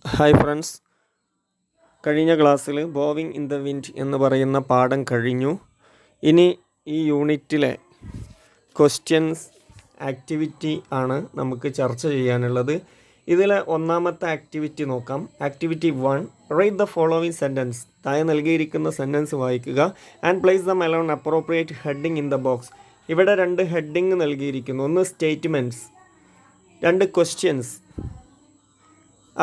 Hi friends, കഴിഞ്ഞ ക്ലാസ്സിൽ ബോവിങ് in the wind എന്ന് പറയുന്ന പാഠം കഴിഞ്ഞു. ഇനി ഈ യൂണിറ്റിലെ ക്വസ്റ്റ്യൻസ് ആക്ടിവിറ്റി ആണ് നമുക്ക് ചർച്ച ചെയ്യാനുള്ളത്. ഇതിലെ ഒന്നാമത്തെ ആക്ടിവിറ്റി നോക്കാം. Activity 1, write the following sentence. താഴെ നൽകിയിരിക്കുന്ന സെൻറ്റൻസ് വായിക്കുക. And place dum alone appropriate heading in the box. ഇവിടെ 2 ഹെഡിങ് നൽകിയിരിക്കുന്നു. ഒന്ന് സ്റ്റേറ്റ്മെൻറ്റ്സ്, 2 ക്വസ്റ്റ്യൻസ്.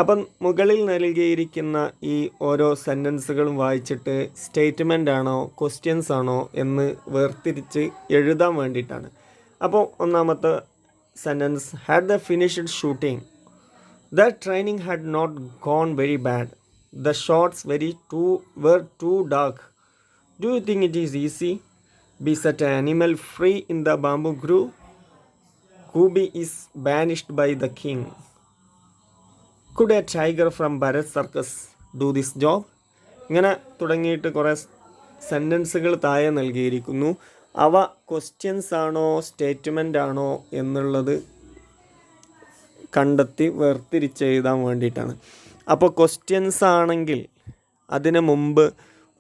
അപ്പം മുകളിൽ നൽകിയിരിക്കുന്ന ഈ ഓരോ സെൻറ്റൻസുകളും വായിച്ചിട്ട് സ്റ്റേറ്റ്മെൻ്റ് ആണോ ക്വസ്റ്റ്യൻസ് ആണോ എന്ന് വേർതിരിച്ച് എഴുതാൻ വേണ്ടിയിട്ടാണ്. അപ്പോൾ ഒന്നാമത്തെ sentence, had the finished shooting. The training had not gone very bad. The shots were too dark. Do you think it is easy? Be set an animal free in the bamboo grove. Kubi is banished by the king. Could a tiger from Bharat Circus do this job? ഇങ്ങനെ തുടങ്ങിയിട്ട് കുറേ സെൻറ്റൻസുകൾ താഴെ നൽകിയിരിക്കുന്നു. അവ questions ആണോ statement ആണോ എന്നുള്ളത് കണ്ടെത്തി വേർതിരിച്ചെഴുതാൻ വേണ്ടിയിട്ടാണ്. അപ്പോൾ ക്വസ്റ്റ്യൻസ് ആണെങ്കിൽ അതിന് മുമ്പ്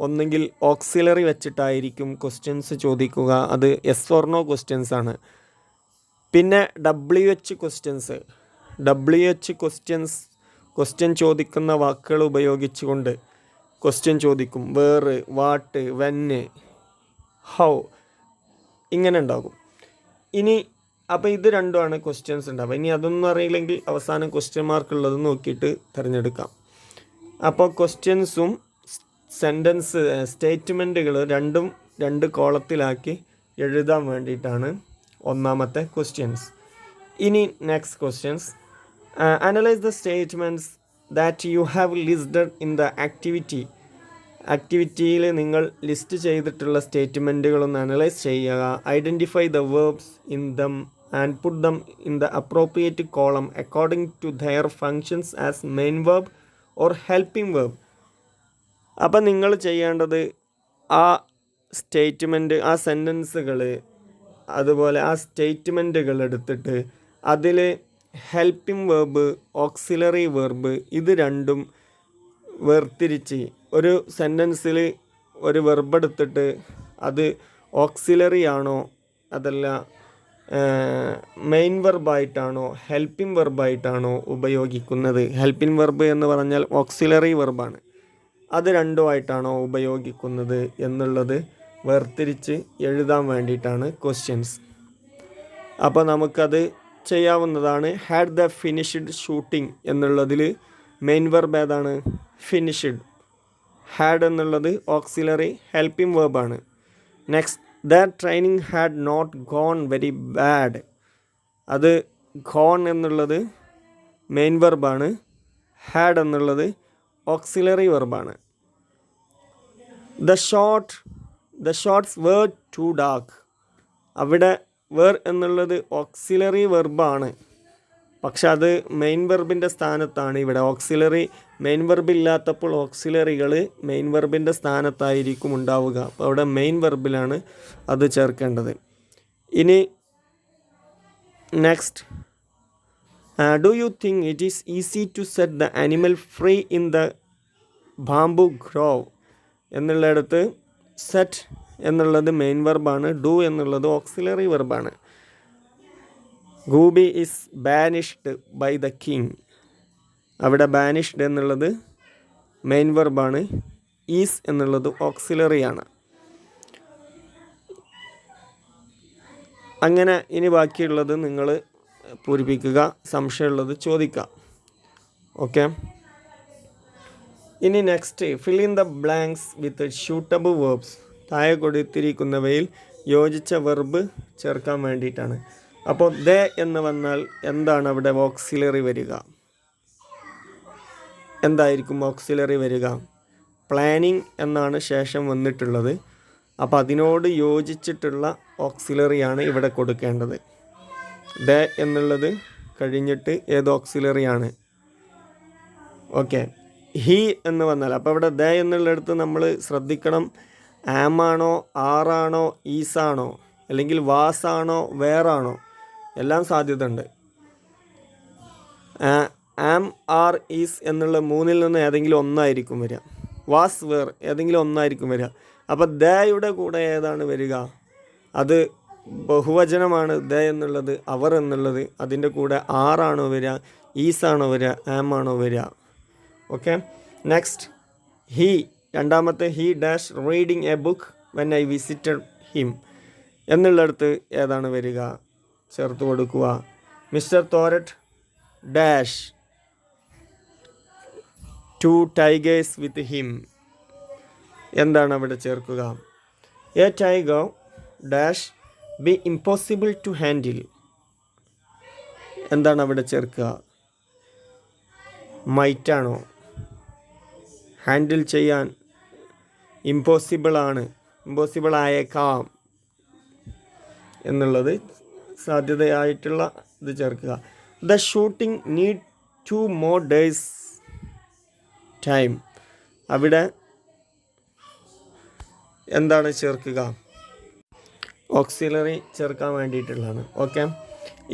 ഒന്നുകിൽ ഓക്സിലറി വെച്ചിട്ടായിരിക്കും ക്വസ്റ്റ്യൻസ് ചോദിക്കുക. അത് യെസ് ഓർ നോ ക്വസ്റ്റ്യൻസ് ആണ്. പിന്നെ WH ക്വസ്റ്റ്യൻസ് ക്വസ്റ്റ്യൻ ചോദിക്കുന്ന വാക്കുകൾ ഉപയോഗിച്ചുകൊണ്ട് ക്വസ്റ്റ്യൻ ചോദിക്കും. വേർ, വാട്ട്, വെന്ന്, ഹൗ, ഇങ്ങനെ ഉണ്ടാകും. ഇനി അപ്പോൾ ഇത് രണ്ടുമാണ് ക്വസ്റ്റ്യൻസ് ഉണ്ടാവുക. ഇനി അതൊന്നും അറിയില്ലെങ്കിൽ അവസാനം ക്വസ്റ്റ്യൻ മാർക്ക് ഉള്ളത് നോക്കിയിട്ട് തിരഞ്ഞെടുക്കാം. അപ്പോൾ ക്വസ്റ്റ്യൻസും സ്റ്റേറ്റ്മെൻറ്റുകൾ രണ്ടും 2 കോളത്തിലാക്കി എഴുതാൻ വേണ്ടിയിട്ടാണ് ഒന്നാമത്തെ ക്വസ്റ്റ്യൻസ്. ഇനി next questions. Analyze the statements that you have listed in the activity. ആക്ടിവിറ്റിയിൽ നിങ്ങൾ ലിസ്റ്റ് ചെയ്തിട്ടുള്ള സ്റ്റേറ്റ്മെൻറ്റുകളൊന്ന് അനലൈസ് ചെയ്യുക. Identify the verbs in them and put them in the appropriate column according to their functions as main verb or helping verb. അപ്പം നിങ്ങൾ ചെയ്യേണ്ടത് ആ statement, ആ സെൻറ്റൻസുകൾ, അതുപോലെ ആ സ്റ്റേറ്റ്മെൻറ്റുകൾ എടുത്തിട്ട് അതിൽ ഹെൽപ്പിംഗ് വേർബ്, ഓക്സിലറി വേർബ് ഇത് രണ്ടും വേർതിരിച്ച് ഒരു സെൻറ്റൻസിൽ ഒരു വെർബ് എടുത്തിട്ട് അത് ഓക്സിലറി ആണോ അതല്ല മെയിൻ വെർബായിട്ടാണോ ഹെൽപ്പിംഗ് വെർബായിട്ടാണോ ഉപയോഗിക്കുന്നത്. ഹെൽപ്പിംഗ് വെർബ് എന്ന് പറഞ്ഞാൽ ഓക്സിലറി വെർബാണ്. അത് രണ്ടുമായിട്ടാണോ ഉപയോഗിക്കുന്നത് എന്നുള്ളത് വേർതിരിച്ച് എഴുതാൻ വേണ്ടിയിട്ടാണ് ക്വസ്റ്റ്യൻസ്. അപ്പോൾ നമുക്കത് ചെയ്യാവുന്നതാണ്. ഹാഡ് ദ ഫിനിഷ്ഡ് ഷൂട്ടിംഗ് എന്നുള്ളതിൽ മെയിൻ വെർബ് ഏതാണ്? ഫിനിഷ്ഡ്. ഹാഡ് എന്നുള്ളത് ഓക്സിലറി ഹെൽപ്പിംഗ് വെർബാണ്. Next, the training had not gone very bad. അത് ഗോൺ എന്നുള്ളത് മെയിൻ വെർബാണ്. ഹാഡ് എന്നുള്ളത് ഓക്സിലറി വെർബാണ്. The shots were too dark. അവിടെ വേർ എന്നുള്ളത് ഓക്സിലറി വെർബാണ്, പക്ഷെ അത് മെയിൻ വെർബിൻ്റെ സ്ഥാനത്താണ്. ഇവിടെ ഓക്സിലറി മെയിൻ വെർബ് ഇല്ലാത്തപ്പോൾ ഓക്സിലറികൾ മെയിൻ വെർബിൻ്റെ സ്ഥാനത്തായിരിക്കും ഉണ്ടാവുക. അപ്പോൾ അവിടെ മെയിൻ വെർബിലാണ് അത് ചേർക്കേണ്ടത്. ഇനി next, do you think it is easy to set the animal free in the bamboo grove എന്നുള്ളിടത്ത് സെറ്റ് എന്നുള്ളത് മെയിൻ വെർബാണ്. ഡു എന്നുള്ളത് ഓക്സിലറി വെർബാണ്. Goobi is banished by the king. അവിടെ ബാനിഷ്ഡ് എന്നുള്ളത് മെയിൻ വെർബാണ്. ഈസ് എന്നുള്ളത് ഓക്സിലറിയാണ്. അങ്ങനെ ഇനി ബാക്കിയുള്ളത് നിങ്ങൾ പൂരിപ്പിക്കുക, സംശയമുള്ളത് ചോദിക്കുക. ഓക്കെ. ഇനി next, fill in the blanks with suitable verbs. താഴെ കൊടുത്തിരിക്കുന്നവയിൽ യോജിച്ച വെർബ് ചേർക്കാൻ വേണ്ടിയിട്ടാണ്. അപ്പോൾ ദേ എന്ന് വന്നാൽ എന്താണ് അവിടെ ഓക്സിലറി വരിക? എന്തായിരിക്കും ഓക്സിലറി വരിക? പ്ലാനിങ് എന്നാണ് ശേഷം വന്നിട്ടുള്ളത്. അപ്പോൾ അതിനോട് യോജിച്ചിട്ടുള്ള ഓക്സിലറിയാണ് ഇവിടെ കൊടുക്കേണ്ടത്. ദേ എന്നുള്ളത് കഴിഞ്ഞിട്ട് ഏത് ഓക്സിലറിയാണ്? ഓക്കെ. ഹി എന്ന് വന്നാൽ അപ്പോൾ ഇവിടെ ദേ എന്നുള്ളിടത്ത് നമ്മൾ ശ്രദ്ധിക്കണം. ആമാണോ, ആറാണോ, ഈസാണോ, അല്ലെങ്കിൽ വാസാണോ, വേറാണോ, എല്ലാം സാധ്യത ഉണ്ട്. ആം, ആർ, ഈസ് എന്നുള്ള മൂന്നിൽ നിന്ന് ഏതെങ്കിലും ഒന്നായിരിക്കും വരിക. വാസ്, വേർ ഏതെങ്കിലും ഒന്നായിരിക്കും വരിക. അപ്പോൾ ദയുടെ കൂടെ ഏതാണ് വരിക? അത് ബഹുവചനമാണ് ദ എന്നുള്ളത്, അവർ എന്നുള്ളത്. അതിൻ്റെ കൂടെ ആറാണോ വരിക, ഈസാണോ വരിക, ആം ആണോ വരിക? ഓക്കെ. നെക്സ്റ്റ്, ഹീ, രണ്ടാമത്തെ he dash reading a book when I visited him എന്നുള്ളിടത്ത് ഏതാണ് വരിക? ചേർത്ത് കൊടുക്കുക. Mister Thorat dash 2 tigers with him എന്താണ് അവിടെ ചേർക്കുക? A tiger dash be impossible to handle എന്താണ് അവിടെ ചേർക്കുക? മൈറ്റാണോ? ഹാൻഡിൽ ചെയ്യാൻ ഇമ്പോസിബിൾ ആയേക്കാം എന്നുള്ളത് സാധ്യതയായിട്ടുള്ള ഇത് ചേർക്കുക. The shooting need 2 more days time അവിടെ എന്താണ് ചേർക്കുക? ഓക്സിലറി ചേർക്കാൻ വേണ്ടിയിട്ടുള്ളതാണ്. ഓക്കെ.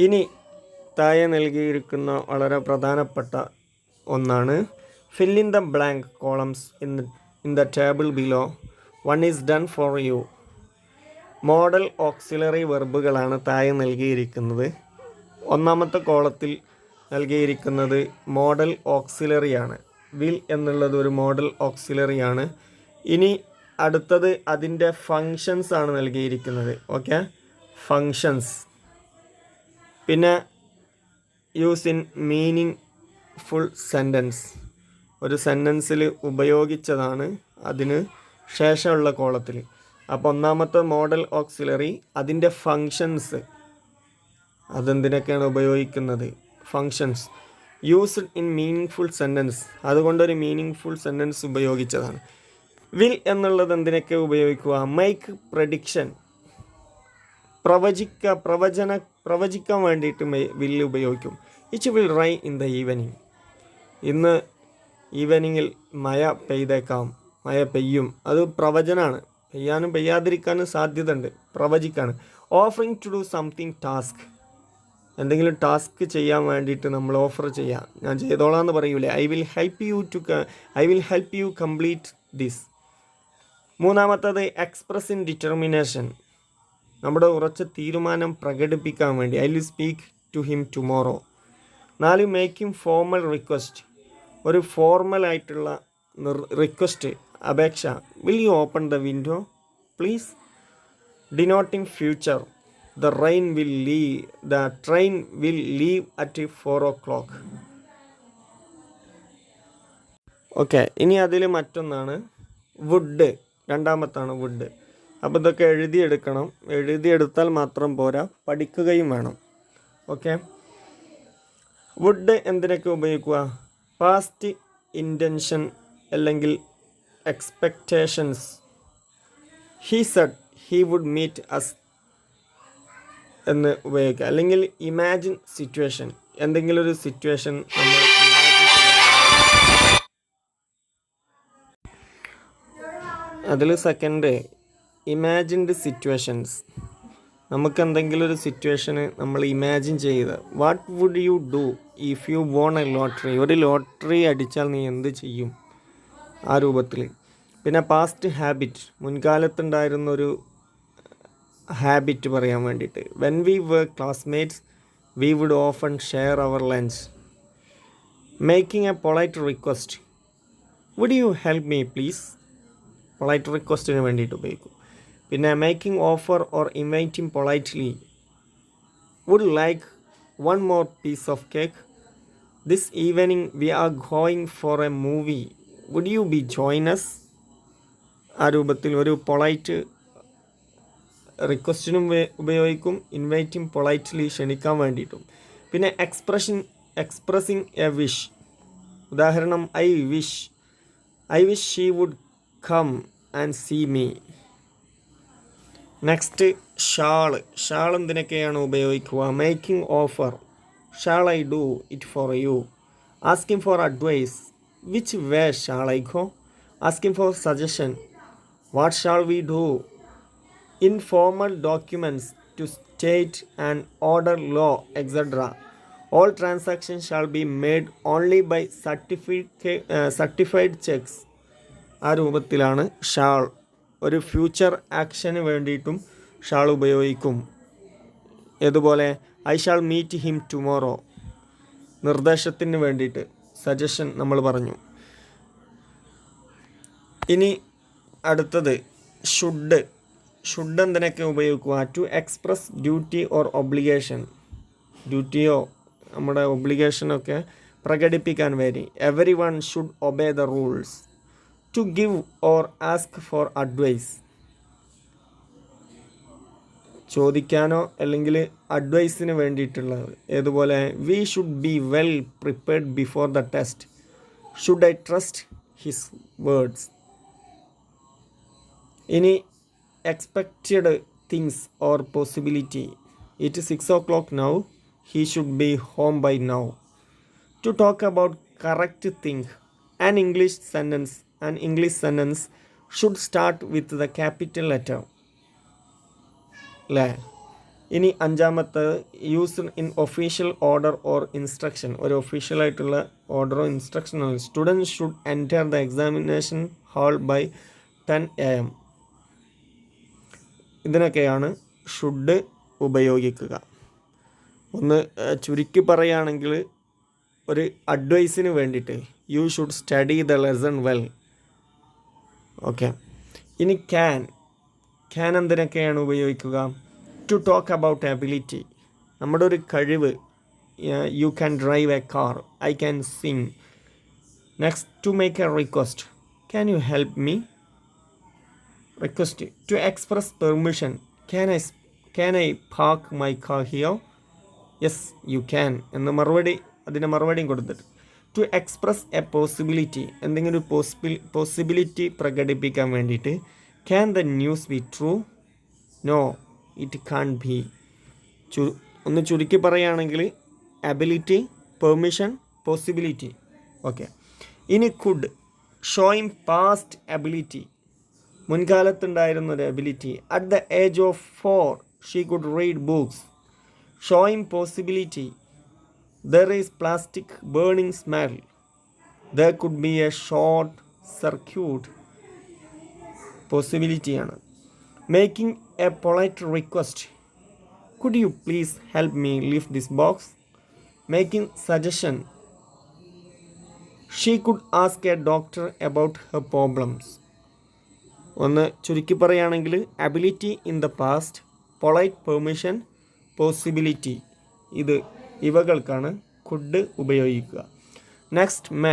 ഇനി താഴെ നൽകിയിരിക്കുന്ന വളരെ പ്രധാനപ്പെട്ട ഒന്നാണ് fill in the blank columns in the table below. 1 is done for you. Modal auxiliary വെർബുകളാണ് താഴെ നൽകിയിരിക്കുന്നത്. ഒന്നാമത്തെ കോളത്തിൽ നൽകിയിരിക്കുന്നത് മോഡൽ ഓക്സിലറിയാണ്. വിൽ എന്നുള്ളത് ഒരു മോഡൽ ഓക്സിലറിയാണ്. ഇനി അടുത്തത് അതിൻ്റെ ഫങ്ഷൻസ് ആണ് നൽകിയിരിക്കുന്നത്. Okay, functions. പിന്നെ use in meaningful sentence, ഒരു സെൻറ്റൻസിൽ ഉപയോഗിച്ചതാണ് അതിന് ശേഷമുള്ള കോളത്തിൽ. അപ്പോൾ ഒന്നാമത്തെ മോഡൽ ഓക്സിലറി, അതിൻ്റെ ഫങ്ഷൻസ്, അതെന്തിനൊക്കെയാണ് ഉപയോഗിക്കുന്നത്? Functions. Used in meaningful sentence, അതുകൊണ്ടൊരു മീനിങ് ഫുൾ സെൻറ്റൻസ് ഉപയോഗിച്ചതാണ്. വിൽ എന്നുള്ളത് എന്തിനൊക്കെ ഉപയോഗിക്കുക? മേക്ക് പ്രഡിക്ഷൻ, പ്രവചിക്കാൻ വേണ്ടിയിട്ട് വിൽ ഉപയോഗിക്കും. It will rain in the evening, ഇന്ന് ഈവനിങ്ങിൽ മഴ പെയ്തേക്കാം, മഴ പെയ്യും. അത് പ്രവചനമാണ്. പെയ്യാനും പെയ്യാതിരിക്കാനും സാധ്യത ഉണ്ട്, പ്രവചിക്കാണ്. Offering to do something task, എന്തെങ്കിലും ടാസ്ക് ചെയ്യാൻ വേണ്ടിയിട്ട് നമ്മൾ ഓഫർ ചെയ്യാം. ഞാൻ ചെയ്തോളാം എന്ന് പറയൂലേ, I will help you complete this. മൂന്നാമത്തത് എക്സ്പ്രസ് ഇൻ ഡിറ്റർമിനേഷൻ, നമ്മുടെ ഉറച്ച തീരുമാനം പ്രകടിപ്പിക്കാൻ വേണ്ടി. I will speak to him tomorrow. 4, making formal request, ഒരു ഫോർമൽ ആയിട്ടുള്ള റിക്വസ്റ്റ്, അപേക്ഷ. Will you open the window please. Denoting future, the train will leave at 4 o'clock. Okay. ഇനി അതിൽ മറ്റൊന്നാണ് വുഡ്, രണ്ടാമത്താണ് വുഡ്. അപ്പോൾ ഇതൊക്കെ എഴുതിയെടുക്കണം. എഴുതിയെടുത്താൽ മാത്രം പോരാ, പഠിക്കുകയും വേണം. ഓക്കെ. വുഡ് എന്തിനൊക്കെ ഉപയോഗിക്കുക? പാസ്റ്റ് ഇൻറ്റൻഷൻ അല്ലെങ്കിൽ expectations. He said he would meet us എന്ന് ഉപയോഗിക്കുക. അല്ലെങ്കിൽ ഇമാജിൻ സിറ്റുവേഷൻ, എന്തെങ്കിലും ഒരു സിറ്റുവേഷൻ നമ്മൾ അതിൽ സെക്കൻഡ് ഇമാജിൻഡ് സിറ്റുവേഷൻസ്. നമുക്ക് എന്തെങ്കിലും ഒരു സിറ്റുവേഷന് നമ്മൾ ഇമാജിൻ ചെയ്ത്, what would you do if you won a lottery, ഒരു ലോട്ടറി അടിച്ചാൽ നീ എന്ത് ചെയ്യും, ആ രൂപത്തിൽ. പിന്നെ പാസ്റ്റ് ഹാബിറ്റ്, മുൻകാലത്തുണ്ടായിരുന്നൊരു ഹാബിറ്റ് പറയാൻ വേണ്ടിയിട്ട്. When we were classmates we would often share our lunch. Making a polite request, would you help me please, polite റിക്വസ്റ്റിന് വേണ്ടിയിട്ട് ഉപയോഗിക്കും. പിന്നെ making offer or inviting politely, would like 1 more piece of cake, this evening we are going for a movie, would you be join us. ആ രൂപത്തിൽ ഒരു polite റിക്വസ്റ്റിനും ഉപയോഗിക്കും, inviting politely ക്ഷണിക്കാൻ വേണ്ടിയിട്ടും. പിന്നെ എക്സ്പ്രസിങ് എ വിഷ്, ഉദാഹരണം I wish she would come and see me. Next shall എന്തിനൊക്കെയാണ് ഉപയോഗിക്കുക? Making offer, shall I do it for you. Asking for advice, which way shall I go. Asking for suggestion, what shall we do. Informal documents to state and order law, etc. All transactions shall be made only by certified checks. ആ രൂപത്തിലാണ് shawl. ഒരു future action വേണ്ടിയിട്ടും shall ഉപയോഗിക്കും. ഏതുപോലെ I shall meet him tomorrow, നിർദ്ദേശത്തിന് വേണ്ടിയിട്ട്, suggestion നമ്മൾ പറഞ്ഞു. ഇനി അടുത്തത് ഷുഡ്. ഷുഡ് എന്തിനൊക്കെ ഉപയോഗിക്കുക? To express duty or obligation. ഡ്യൂട്ടിയോ നമ്മുടെ ഒബ്ലിഗേഷനൊക്കെ പ്രകടിപ്പിക്കാൻ വേണ്ടി. Everyone should obey the rules. To give or ask for advice. ചോദിക്കാനോ അല്ലെങ്കിൽ അഡ്വൈസിന് വേണ്ടിയിട്ടുള്ളത്. ഏതുപോലെ we should be well prepared before the test. Should I trust his words. ഇനി expected things or possibility. It 6 o'clock now. He should be home by now. To talk about correct thing. An English sentence should start with the capital letter. അല്ലേ? ഇനി അഞ്ചാമത്തെ use in official order or instruction. ഒരു ഒഫീഷ്യലായിട്ടുള്ള ഓർഡറോ ഇൻസ്ട്രക്ഷനോ. Student should enter the examination hall by 10 AM. ഇതിനൊക്കെയാണ് should ഉപയോഗിക്കുക. ഒന്ന് ചുരുക്കി പറയുകയാണെങ്കിൽ ഒരു അഡ്വൈസിന് വേണ്ടിയിട്ട് you should study the lesson well. Okay. ഇനി ക്യാൻ എന്തിനൊക്കെയാണ് ഉപയോഗിക്കുക? ടു ടോക്ക് അബൌട്ട് എബിലിറ്റി, നമ്മുടെ ഒരു കഴിവ്. You can drive a car. I can sing. Next to make a request. Can you help me? Request. To express permission. Can I park my car here? Yes you can എന്ന് അതിൻ്റെ മറുപടിയും കൊടുത്തിട്ട്. To express A possibility, എന്തെങ്കിലും ഒരു possibility പ്രകടിപ്പിക്കാൻ വേണ്ടിയിട്ട്. Can the news be true? No it can be. ഒന്ന് ചുരുക്കി പറയുകയാണെങ്കിൽ എബിലിറ്റി, പെർമിഷൻ, പോസിബിലിറ്റി. ഓക്കെ. ഇനി കുഡ്. ഷോയിങ് പാസ്റ്റ് എബിലിറ്റി, മുൻകാലത്തുണ്ടായിരുന്നൊരു ability. At the age of 4 she could read books. Showing possibility. There is plastic burning smell. There could be a short circuit. Possibility ആണ്. Making a polite request. Could you please help me lift this box? Making suggestion. She could ask a doctor about her problems. ഒന്ന് ചുരുക്കി പറയുകയാണെങ്കിൽ ability in the past, polite, permission, possibility. ഇവകൾക്കാണ് could ഉപയോഗിക്കുക. Next may.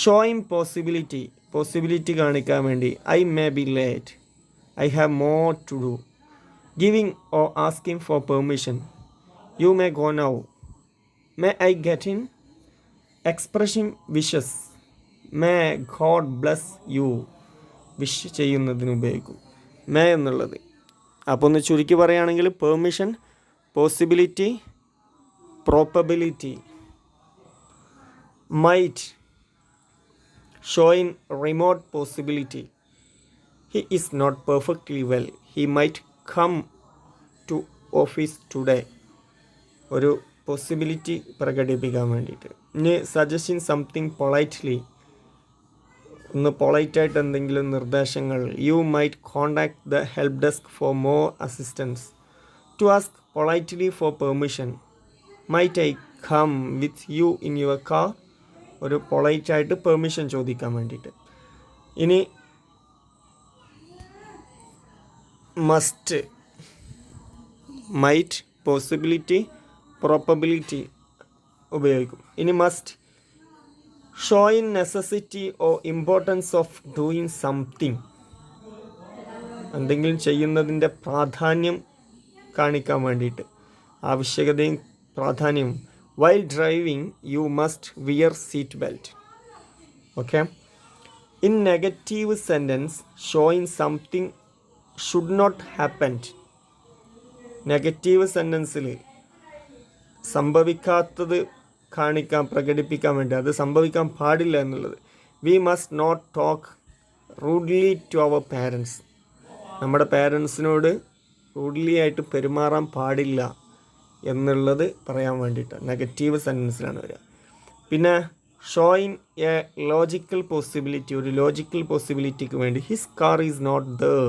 Showing possibility കാണിക്കാൻ വേണ്ടി. I may be late. I have more to do. Giving or asking for permission. You may go now. May I get in? Expression wishes. May God bless you. Wish ചെയ്യുന്നതിന് ഉപയോഗിക്കും may എന്നുള്ളത്. അപ്പോൾ ഒന്ന് ചുരുക്കി പറയുകയാണെങ്കിൽ permission, possibility, probability. Might. Showing remote possibility. He is not perfectly well. He might come to office today. ഒരു possibility പ്രകടിപ്പിക്കാൻ വേണ്ടിയിട്ട്. ഇനി സജസ്റ്റിങ് സംതിങ് പൊളൈറ്റ്ലി, ഒന്ന് പൊളൈറ്റായിട്ട് എന്തെങ്കിലും നിർദ്ദേശങ്ങൾ. You might contact the help desk for more assistance. To ask politely for permission. Might I come with you in your car. ഒരു പൊളൈറ്റായിട്ട് പെർമിഷൻ ചോദിക്കാൻ വേണ്ടിയിട്ട്. ഇനി മസ്റ്റ്. മൈറ്റ്, പോസിബിലിറ്റി, പ്രോബബിലിറ്റി ഉപയോഗിക്കും. ഇനി must. Showing necessity or importance of doing something, എന്തെങ്കിലും ചെയ്യുന്നതിൻ്റെ പ്രാധാന്യം കാണിക്കാൻ വേണ്ടിയിട്ട്, ആവശ്യകതയും പ്രാധാന്യവും. While driving you must wear seat belt. Okay. In negative sentence showing something should not happened. Negative സെൻറ്റൻസിൽ സംഭവിക്കാത്തത് പ്രകടിപ്പിക്കാൻ വേണ്ടി, അത് സംഭവിക്കാൻ പാടില്ല എന്നുള്ളത്. We must not talk rudely to our parents. നമ്മുടെ പാരൻസിനോട് റൂഡ്ലി ആയിട്ട് പെരുമാറാൻ പാടില്ല എന്നുള്ളത് പറയാൻ വേണ്ടിയിട്ട് നെഗറ്റീവ് സെൻറ്റൻസിലാണ് വരിക. പിന്നെ ഷോയിങ് എ ലോജിക്കൽ പോസിബിലിറ്റി, ഒരു ലോജിക്കൽ പോസിബിലിറ്റിക്ക് വേണ്ടി his car is not there,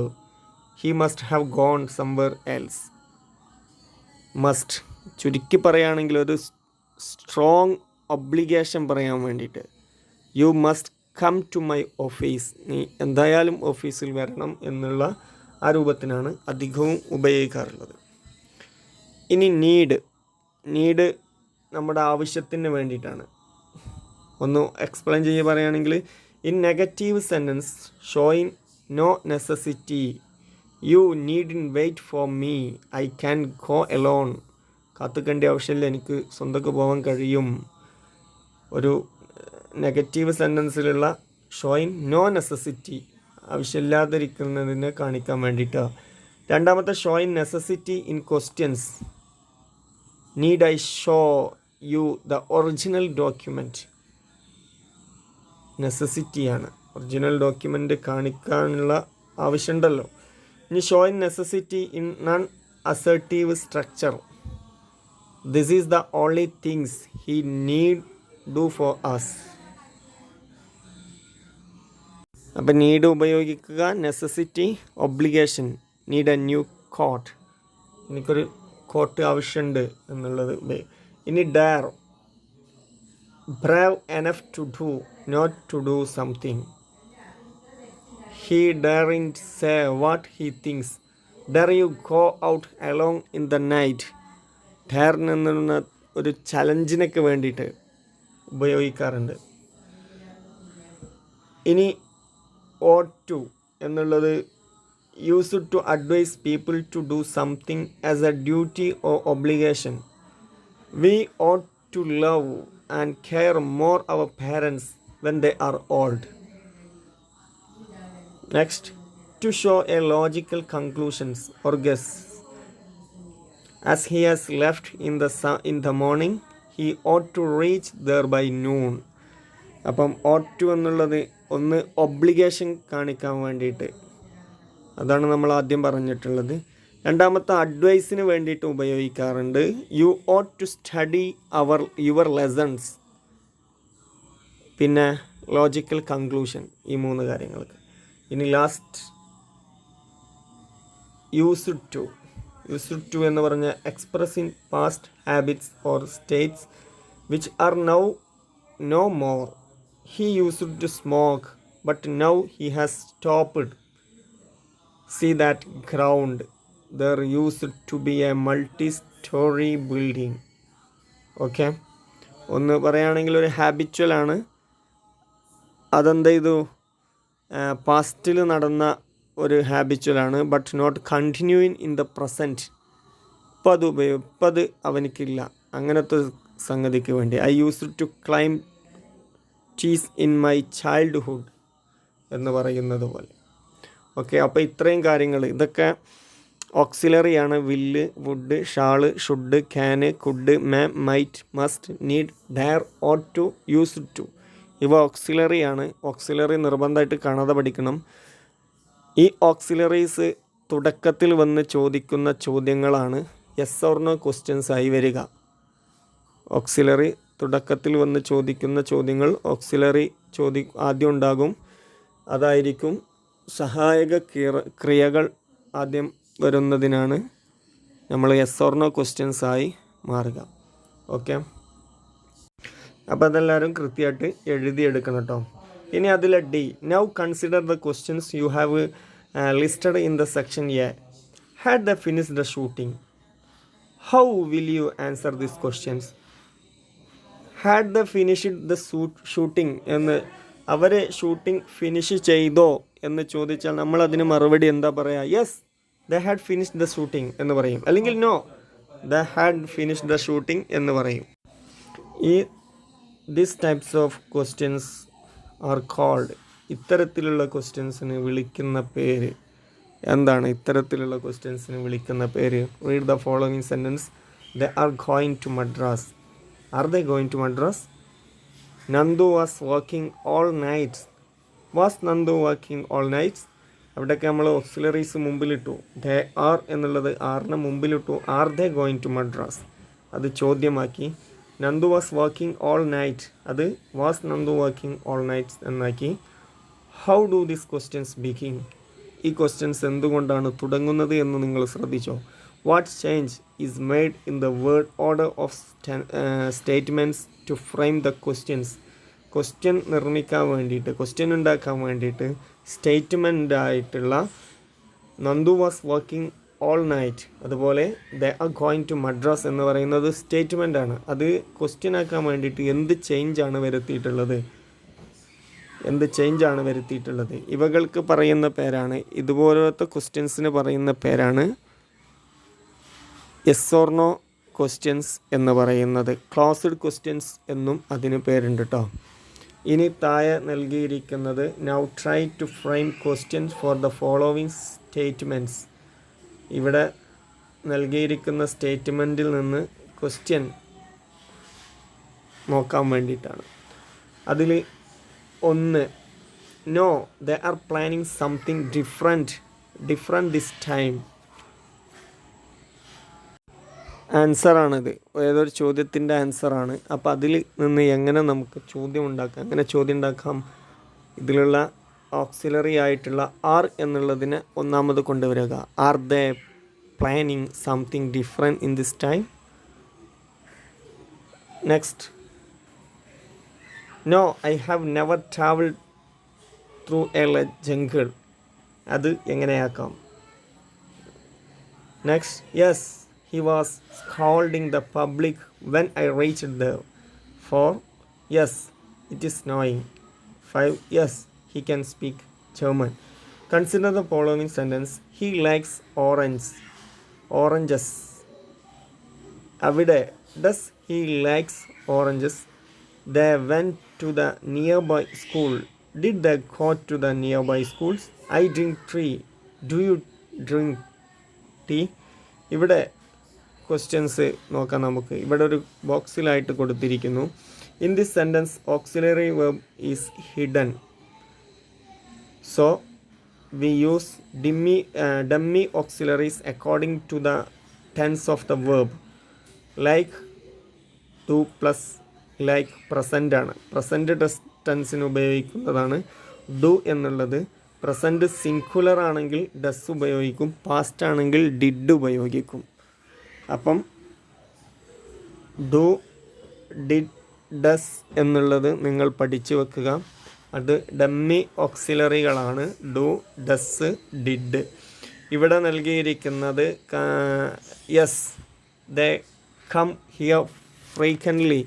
he must have gone somewhere else. Must ചുരുക്കി പറയുകയാണെങ്കിൽ ഒരു സ്ട്രോങ് ഒബ്ലിഗേഷൻ പറയാൻ വേണ്ടിയിട്ട് you must come to my office, നീ എന്തായാലും ഓഫീസിൽ വരണം എന്നുള്ള ആ രൂപത്തിനാണ് അധികവും ഉപയോഗിക്കാറുള്ളത്. ഇനി നീഡ് നമ്മുടെ ആവശ്യത്തിന് വേണ്ടിയിട്ടാണ്. ഒന്ന് എക്സ്പ്ലെയിൻ ചെയ്ത് പറയുകയാണെങ്കിൽ in negative sentence showing no necessity, you need in wait for me, I can go alone, കാത്തുക്കേണ്ട ആവശ്യമില്ല, എനിക്ക് സ്വന്തക്ക് പോകാൻ കഴിയും. ഒരു നെഗറ്റീവ് സെൻറ്റൻസിലുള്ള ഷോയിങ് നോ നെസസിറ്റി, ആവശ്യമില്ലാതിരിക്കുന്നതിനെ കാണിക്കാൻ വേണ്ടിയിട്ടാണ്. രണ്ടാമത്തെ showing necessity in questions, need I show you the original document, നെസസിറ്റിയാണ്, ഒറിജിനൽ ഡോക്യുമെൻ്റ് കാണിക്കാനുള്ള ആവശ്യമുണ്ടല്ലോ. ഇനി showing necessity in non assertive structure, this is the only things he need do for us. അപ്പം need ഉപയോഗിക്കുക, necessity, obligation, need a new coat, എനിക്കൊരു coat ആവശ്യമുണ്ട് എന്നുള്ളത്. ഇനി dare, brave enough to do, not to do something. He daren't say what he thinks. Dare you go out alone in the night? Dare എന്ന ഒരു ചലഞ്ചിനൊക്കെ വേണ്ടിയിട്ട് ഉപയോഗിക്കാറുണ്ട്. ഇനി ought to എന്നുള്ളത് used to advise people to do something as a duty or obligation. We ought to love and care more our parents when they are old. Next, to show a logical conclusions or guess. As he has left in the morning, he ought to reach there by noon. അപ്പം ought to എന്നുള്ളത് ഒന്ന് obligation കാണിക്കാൻ വേണ്ടിയിട്ട്, അതാണ് നമ്മൾ ആദ്യം പറഞ്ഞിട്ടുള്ളത്. രണ്ടാമത്തെ അഡ്വൈസിന് വേണ്ടിയിട്ട് ഉപയോഗിക്കാറുണ്ട്. You ought to study your lessons. പിന്നെ ലോജിക്കൽ കൺക്ലൂഷൻ, ഈ മൂന്ന് കാര്യങ്ങൾക്ക്. ഇനി ലാസ്റ്റ് യൂസ്ഡ് ടു എന്ന് പറഞ്ഞ expressing past habits or states which are now no more. He used to smoke but now he has stopped. See that ground, there used to be a multi-story building. Okay, ഒന്ന് പറയുകയാണെങ്കിൽ ഒരു ഹാബിച്വലാണ്, അതെന്ത് ചെയ്തു, പാസ്റ്റിൽ നടന്ന ഒരു ഹാബിച്വലാണ്, but not continuing in the present. ഇപ്പം അത് അവനിക്കില്ല, അങ്ങനത്തെ സംഗതിക്ക് വേണ്ടി. ഐ യൂസ്ഡ് ടു ക്ലൈം ചീസ് ഇൻ മൈ ചൈൽഡ്ഹുഡ് എന്ന് പറയുന്നത് പോലെ. ഓക്കെ, അപ്പോൾ ഇത്രയും കാര്യങ്ങൾ, ഇതൊക്കെ ഓക്സിലറിയാണ്. Will, would, shall, should, can, could, may, might, must, need, dare, ought to, used to. ഇവ ഓക്സിലറിയാണ്. ഓക്സിലറി നിർബന്ധമായിട്ട് കാണാതെ പഠിക്കണം. ഈ ഓക്സിലറീസ് തുടക്കത്തിൽ വന്ന് ചോദിക്കുന്ന ചോദ്യങ്ങളാണ് യെസ് ഓർ നോ ക്വസ്റ്റ്യൻസ് ആയി വരിക. ഓക്സിലറി തുടക്കത്തിൽ വന്ന് ചോദിക്കുന്ന ചോദ്യങ്ങൾ ഓക്സിലറി ആദ്യം ഉണ്ടാകും. അതായിരിക്കും സഹായക ക്രിയകൾ ആദ്യം വരുന്നതിനാണ് നമ്മൾ യെസ് ഓർ നോ ക്വസ്റ്റ്യൻസ് ആയി മാറുക. ഓക്കെ, അപ്പോൾ അതെല്ലാവരും കൃത്യമായിട്ട് എഴുതിയെടുക്കണം കേട്ടോ. ഇനി അതിലെ D, now consider the questions you have listed in the section A. Had the finish the shooting? How will you answer these questions? Had the finished the shooting എന്ന്, അവർ shooting finish ചെയ്തോ എന്ന് ചോദിച്ചാൽ നമ്മൾ അതിന് മറുപടി എന്താ പറയുക? Yes, they had finished the shooting എന്ന് പറയും. അല്ലെങ്കിൽ no, they had finished the shooting എന്ന് പറയും. These types of questions are called, ഇത്തരത്തിലുള്ള ക്വസ്റ്റ്യൻസിന് വിളിക്കുന്ന പേര് എന്താണ്? ഇത്തരത്തിലുള്ള ക്വസ്റ്റ്യൻസിന് വിളിക്കുന്ന പേര്, read the following sentence. They are going to Madras. Are they going to Madras? Nandu was working all night. Was Nandu working all night? അവിടെയൊക്കെ നമ്മൾ ഓക്സിലറീസ് മുമ്പിലിട്ടു. They are എന്നുള്ളത് ആറിന് മുമ്പിലിട്ടു. Are they going to Madras? അത് ചോദ്യമാക്കി. Nandu was working all night, അത് was Nandu working all night എന്നാക്കി. How do this questions begin, ഈ questions എന്തുകൊണ്ടാണ് തുടങ്ങുന്നത് എന്ന് നിങ്ങൾ ശ്രദ്ധിച്ചോ. What change is made in the word order of statements to frame the questions, question നിർമ്മിക്കാൻ വേണ്ടിയിട്ട്, ക്വസ്റ്റ്യൻ ഉണ്ടാക്കാൻ വേണ്ടിയിട്ട് സ്റ്റേറ്റ്മെൻ്റ് ആയിട്ടുള്ള Nandu was working all night, അതുപോലെ the are going to Madras എന്ന് പറയുന്നത് സ്റ്റേറ്റ്മെൻ്റ് ആണ്. അത് ക്വസ്റ്റ്യൻ ആക്കാൻ വേണ്ടിയിട്ട് എന്ത് ചേഞ്ചാണ് വരുത്തിയിട്ടുള്ളത്, എന്ത് ചേഞ്ചാണ് വരുത്തിയിട്ടുള്ളത്, ഇവകൾക്ക് പറയുന്ന പേരാണ്, ഇതുപോലത്തെ ക്വസ്റ്റ്യൻസിന് പറയുന്ന പേരാണ് യെസ് ഓർ നോ ക്വസ്റ്റ്യൻസ് എന്ന് പറയുന്നത്. ക്ലോസ്ഡ് ക്വസ്റ്റ്യൻസ് എന്നും അതിന് പേരുണ്ട് കേട്ടോ. ഇനി താഴെ നൽകിയിരിക്കുന്നത് now try to frame questions for the following statements, ഇവിടെ നൽകിയിരിക്കുന്ന സ്റ്റേറ്റ്മെൻറ്റിൽ നിന്ന് ക്വസ്റ്റ്യൻ നോക്കാൻ വേണ്ടിയിട്ടാണ്. അതിൽ ഒന്ന്, no they are planning something different this time. ആൻസറാണിത്, ഏതൊരു ചോദ്യത്തിൻ്റെ ആൻസറാണ്. അപ്പോൾ അതിൽ നിന്ന് എങ്ങനെ നമുക്ക് ചോദ്യം ഉണ്ടാക്കാം, എങ്ങനെ ചോദ്യം ഉണ്ടാക്കാം, ഇതിലുള്ള ഓക്സിലറി ആയിട്ടുള്ള ആർ എന്നുള്ളതിനെ ഒന്നാമത് കൊണ്ടുവരിക. Are they planning something different in this time. Next, no I have never travelled through a jungle, അത് എങ്ങനെയാക്കാം. Next, yes he was scolding the public when I reached there. 4, yes it is snowing. 5, yes he can speak German. Consider the following sentence. He likes oranges. അവിടെ does he likes oranges. They went to the nearby school. Did they go to the nearby schools? I drink tea. Do you drink tea? ഇവിടെ questions നോക്കാം നമുക്ക്. ഇവിടെ ഒരു ബോക്സിലായിട്ട് കൊടുത്തിരിക്കുന്നു. In this sentence auxiliary verb is hidden, so we use dummy auxiliaries according to the tense of the verb. Like to plus like present ആണ്, present ടെൻസിന് ഉപയോഗിക്കുന്നതാണ് ഡു എന്നുള്ളത്. പ്രസൻറ്റ് സിംഗുലർ ആണെങ്കിൽ ഡസ് ഉപയോഗിക്കും, പാസ്റ്റ് ആണെങ്കിൽ ഡിഡ് ഉപയോഗിക്കും. അപ്പം do, did, does എന്നുള്ളത് നിങ്ങൾ പഠിച്ചു വെക്കുക. അത് ഡമ്മി ഓക്സിലറികളാണ്, ഡു, ഡസ്, ഡിഡ്. ഇവിടെ നൽകിയിരിക്കുന്നത് yes they come here frequently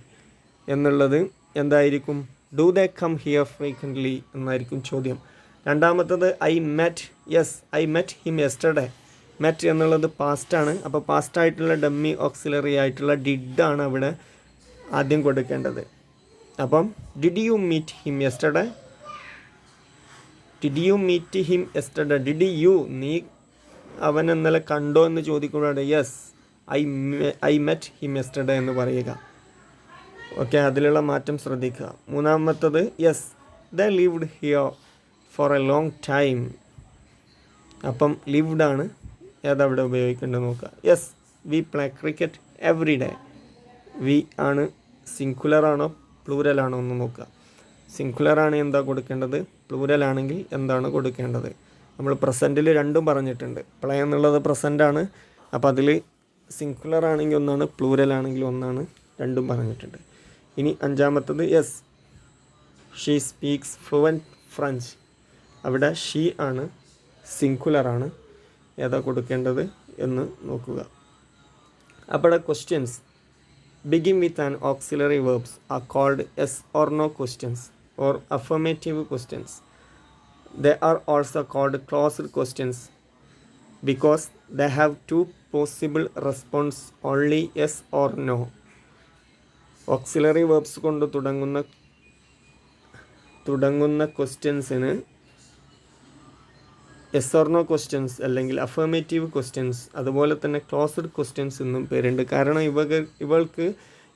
എന്നുള്ളത് എന്തായിരിക്കും, do they come here frequently എന്നായിരിക്കും ചോദ്യം. രണ്ടാമത്തത് I met, yes I met him yesterday. Met എന്നുള്ളത് പാസ്റ്റാണ്, അപ്പോൾ പാസ്റ്റായിട്ടുള്ള ഡമ്മി ഓക്സിലറി ആയിട്ടുള്ള ഡിഡാണ് അവിടെ ആദ്യം കൊടുക്കേണ്ടത്. അപ്പം did you meet him yesterday, did you meet him yesterday, did you നീ അവൻ ഇന്നലെ കണ്ടോ എന്ന് ചോദിക്കുമ്പോഴാണ് yes I met him yesterday എന്ന് പറയുക. ഓക്കെ, അതിലുള്ള മാറ്റം ശ്രദ്ധിക്കുക. മൂന്നാമത്തത് yes they lived here for a long time. അപ്പം ലിവ്ഡ് ആണ്, ഏതവിടെ ഉപയോഗിക്കേണ്ടത് നോക്കുക. Yes we play cricket every day. We ആണ് സിംഗുലറാണോ പ്ലൂരലാണോ എന്ന് നോക്കുക. സിംഗുലറാണ് എന്താ കൊടുക്കേണ്ടത്, പ്ലൂരലാണെങ്കിൽ എന്താണ് കൊടുക്കേണ്ടത്. നമ്മൾ പ്രസൻറ്റിൽ രണ്ടും പറഞ്ഞിട്ടുണ്ട്. പ്ലേ എന്നുള്ളത് പ്രസൻ്റാണ്, അപ്പോൾ അതിൽ സിംഗുലർ ആണെങ്കിൽ ഒന്നാണ്, പ്ലൂരലാണെങ്കിൽ ഒന്നാണ്, രണ്ടും പറഞ്ഞിട്ടുണ്ട്. ഇനി അഞ്ചാമത്തത് yes she speaks fluent French. അവിടെ ഷീ ആണ്, സിംഗുലറാണ്, ഏതാ കൊടുക്കേണ്ടത് എന്ന് നോക്കുക. അവിടെ questions begin with an auxiliary verbs are called yes or no questions or affirmative questions. They are also called closed questions because they have two possible response, only yes or no. Auxiliary verbs കൊണ്ട് തുടങ്ങുന്ന ക്വസ്റ്റ്യൻസിന് yes or no questions അല്ലെങ്കിൽ affirmative questions, അതുപോലെ തന്നെ closed questions എന്നും പേരുണ്ട്. കാരണം ഇവൾക്ക്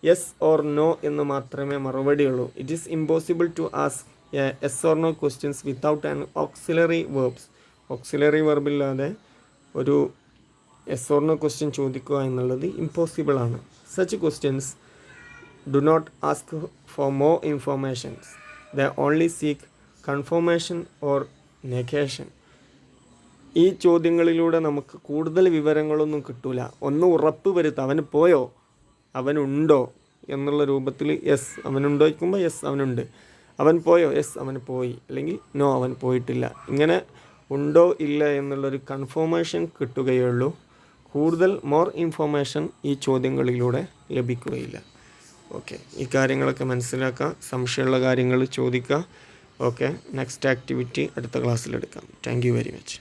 yes or no എന്ന് മാത്രമേ മറുപടിയുള്ളൂ. It is impossible to ask yes or no questions without an auxiliary verbs. Auxiliary വെർബില്ലാതെ ഒരു യെസ് ഓർ നോ ക്വസ്റ്റ്യൻ ചോദിക്കുക എന്നുള്ളത് ഇമ്പോസിബിൾ ആണ്. Such questions do not ask for more informations, the only seek confirmation or negation. ഈ ചോദ്യങ്ങളിലൂടെ നമുക്ക് കൂടുതൽ വിവരങ്ങളൊന്നും കിട്ടില്ല. ഒന്ന് ഉറപ്പ് വരുത്തുക, അവന് പോയോ, അവനുണ്ടോ എന്നുള്ള രൂപത്തിൽ. യെസ് അവനുണ്ടോ ചോദിക്കുമ്പോൾ യെസ് അവനുണ്ട്, അവൻ പോയോ, യെസ് അവന് പോയി, അല്ലെങ്കിൽ നോ അവൻ പോയിട്ടില്ല. ഇങ്ങനെ ഉണ്ടോ ഇല്ല എന്നുള്ളൊരു കൺഫർമേഷൻ കിട്ടുകയുള്ളൂ. കൂടുതൽ മോർ ഇൻഫോർമേഷൻ ഈ ചോദ്യങ്ങളിലൂടെ ലഭിക്കുകയില്ല. ഓക്കെ, ഈ കാര്യങ്ങളൊക്കെ മനസ്സിലാക്കുക. സംശയമുള്ള കാര്യങ്ങൾ ചോദിക്കുക. ഓക്കെ, നെക്സ്റ്റ് ആക്ടിവിറ്റി അടുത്ത ക്ലാസ്സിലെടുക്കാം. Thank you very much.